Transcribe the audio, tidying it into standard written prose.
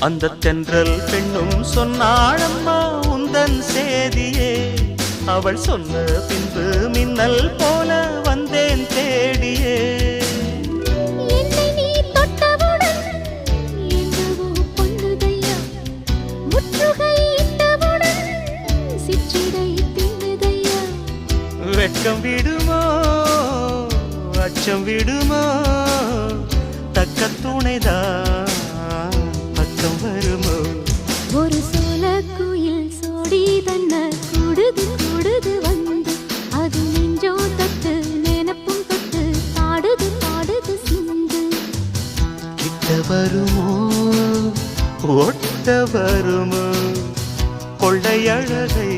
அந்த தென்றல் பெண்ணும் சொன்னாளம்மா உந்தன் சேதியே. அவள் சொன்ன பின்பு மின்னல் போல வந்தேன் தேடியே. என்னை நீ தொட்டவுடன் என்னவோ பொன்னுதையா, முற்றுகையிட்டவுடன் சிற்றிடை தின்னுதையா. வெட்கம் விடுமோ அச்சம் விடுமோ, தக்க துணைதான் பக்கம் வருமோ. ஒரு சோல குயில் சோடி தன்ன கூடுது கூடுது வந்து, அது நெஞ்சோ தொட்டு நினப்பும் தொட்டு பாடுது பாடுது சிந்து. கிட்ட வருமோ ஒட்ட வருமோ, கொள்ளை அழகை